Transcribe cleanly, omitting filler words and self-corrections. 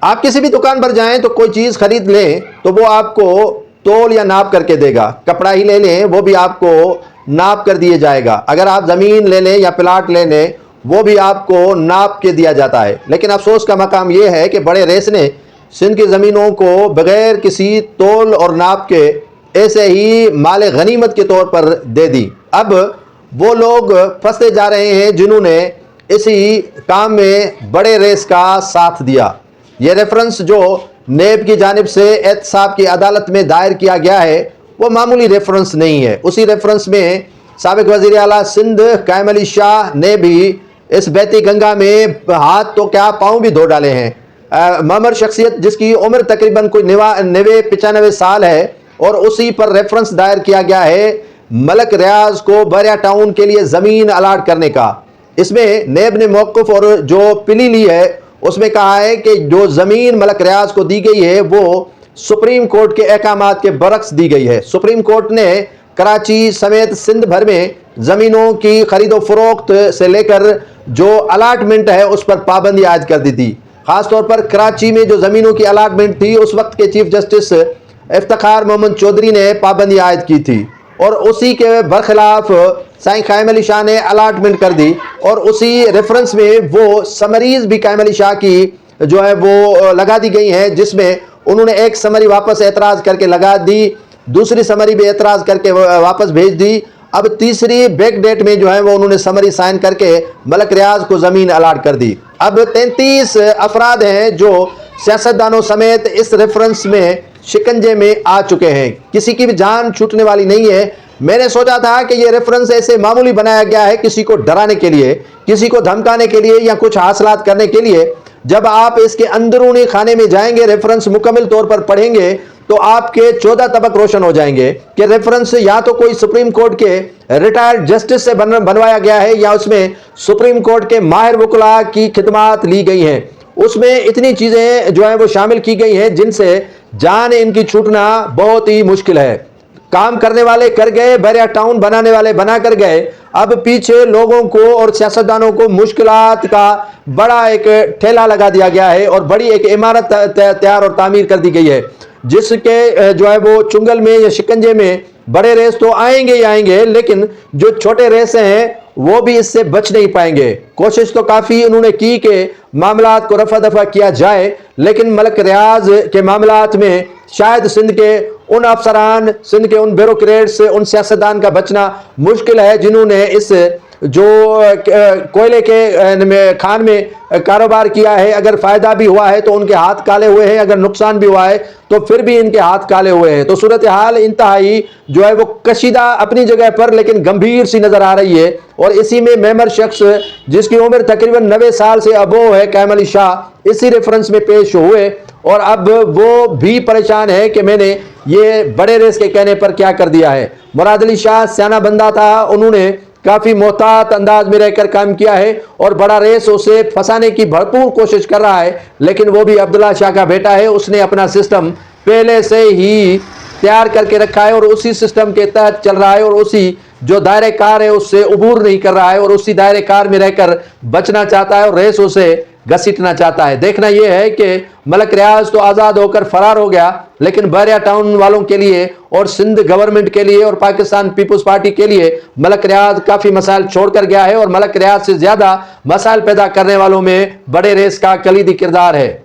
آپ کسی بھی دکان پر جائیں تو کوئی چیز خرید لیں تو وہ آپ کو تول یا ناپ کر کے دے گا. کپڑا ہی لے لیں وہ بھی آپ کو ناپ کر دیے جائے گا. اگر آپ زمین لے لیں یا پلاٹ لے لیں وہ بھی آپ کو ناپ کے دیا جاتا ہے. لیکن افسوس کا مقام یہ ہے کہ بڑے ریس نے سندھ کی زمینوں کو بغیر کسی تول اور ناپ کے ایسے ہی مال غنیمت کے طور پر دے دی. اب وہ لوگ پھنستے جا رہے ہیں جنہوں نے اسی کام میں بڑے ریس کا ساتھ دیا. یہ ریفرنس جو نیب کی جانب سے احتساب کی عدالت میں دائر کیا گیا ہے وہ معمولی ریفرنس نہیں ہے. اسی ریفرنس میں سابق وزیر اعلیٰ سندھ قائم علی شاہ نے بھی اس بیتی گنگا میں ہاتھ تو کیا پاؤں بھی دھو ڈالے ہیں. معمر شخصیت جس کی عمر تقریباً کوئی 95 سال ہے اور اسی پر ریفرنس دائر کیا گیا ہے ملک ریاض کو بحریہ ٹاؤن کے لیے زمین الاٹ کرنے کا. اس میں نیب نے موقف اور جو پلی لی ہے اس میں کہا ہے کہ جو زمین ملک ریاض کو دی گئی ہے وہ سپریم کورٹ کے احکامات کے برعکس دی گئی ہے. سپریم کورٹ نے کراچی سمیت سندھ بھر میں زمینوں کی خرید و فروخت سے لے کر جو الاٹمنٹ ہے اس پر پابندی عائد کر دی تھی. خاص طور پر کراچی میں جو زمینوں کی الاٹمنٹ تھی اس وقت کے چیف جسٹس افتخار محمد چودھری نے پابندی عائد کی تھی اور اسی کے برخلاف سائیں قائم علی شاہ نے الاٹمنٹ کر دی. اور اسی ریفرنس میں وہ سمریز بھی قائم علی شاہ کی جو ہے وہ لگا دی گئی ہیں جس میں انہوں نے ایک سمری واپس اعتراض کر کے لگا دی, دوسری سمری بھی اعتراض کر کے واپس بھیج دی. اب تیسری بیک ڈیٹ میں جو ہے وہ انہوں نے سمری سائن کر کے ملک ریاض کو زمین الاٹ کر دی. اب 33 افراد ہیں جو سیاستدانوں سمیت اس ریفرنس میں شکنجے میں آ چکے ہیں. کسی کی بھی جان چھوٹنے والی نہیں ہے. میں نے سوچا تھا کہ یہ ریفرنس ایسے معمولی بنایا گیا ہے کسی کو ڈرانے کے لیے, کسی کو دھمکانے کے لیے یا کچھ حاصلات کرنے کے لیے. جب آپ اس کے اندرونی خانے میں جائیں گے, ریفرنس مکمل طور پر پڑھیں گے تو آپ کے 14 طبق روشن ہو جائیں گے کہ ریفرنس یا تو کوئی سپریم کورٹ کے ریٹائرڈ جسٹس سے بنوایا گیا ہے یا اس میں سپریم کورٹ کے ماہر وکلاء کی خدمات لی گئی ہیں. اس میں اتنی چیزیں جو ہیں وہ شامل کی گئی ہیں جن سے جان ان کی چھوٹنا بہت ہی مشکل ہے. کام کرنے والے کر گئے, بحریہ ٹاؤن بنانے والے بنا کر گئے. اب پیچھے لوگوں کو اور سیاستدانوں کو مشکلات کا بڑا ایک ٹھیلا لگا دیا گیا ہے اور بڑی ایک عمارت تیار اور تعمیر کر دی گئی ہے جس کے جو ہے وہ چنگل میں یا شکنجے میں بڑے ریس تو آئیں گے ہی آئیں گے, لیکن جو چھوٹے ریس ہیں وہ بھی اس سے بچ نہیں پائیں گے. کوشش تو کافی انہوں نے کی کہ معاملات کو رفع دفع کیا جائے, لیکن ملک ریاض کے معاملات میں شاید سندھ کے ان افسران, سندھ کے ان بیوروکریٹس, ان سیاستدان کا بچنا مشکل ہے جنہوں نے اس جو کوئلے کے کھان میں کاروبار کیا ہے. اگر فائدہ بھی ہوا ہے تو ان کے ہاتھ کالے ہوئے ہیں, اگر نقصان بھی ہوا ہے تو پھر بھی ان کے ہاتھ کالے ہوئے ہیں. تو صورتحال انتہائی جو ہے وہ کشیدہ اپنی جگہ پر لیکن گمبھیر سی نظر آ رہی ہے. اور اسی میں معمر شخص جس کی عمر تقریباً 90 سال سے ابو ہے, قائم علی شاہ, اسی ریفرنس میں پیش ہوئے اور اب وہ بھی پریشان ہے کہ میں نے یہ بڑے ریس کے کہنے پر کیا کر دیا ہے. مراد علی شاہ سیانہ بندہ تھا, انہوں نے کافی محتاط انداز میں رہ کر کام کیا ہے اور بڑا ریس اسے پھنسانے کی بھرپور کوشش کر رہا ہے, لیکن وہ بھی عبداللہ شاہ کا بیٹا ہے. اس نے اپنا سسٹم پہلے سے ہی تیار کر کے رکھا ہے اور اسی سسٹم کے تحت چل رہا ہے اور اسی جو دائرہ کار ہے اس سے عبور نہیں کر رہا ہے اور اسی دائرہ کار میں رہ کر بچنا چاہتا ہے اور ریس اسے گھسیٹنا چاہتا ہے. دیکھنا یہ ہے کہ ملک ریاض تو آزاد ہو کر فرار ہو گیا, لیکن بحریہ ٹاؤن والوں کے لیے اور سندھ گورنمنٹ کے لیے اور پاکستان پیپلز پارٹی کے لیے ملک ریاض کافی مسائل چھوڑ کر گیا ہے اور ملک ریاض سے زیادہ مسائل پیدا کرنے والوں میں بڑے ریس کا کلیدی کردار ہے.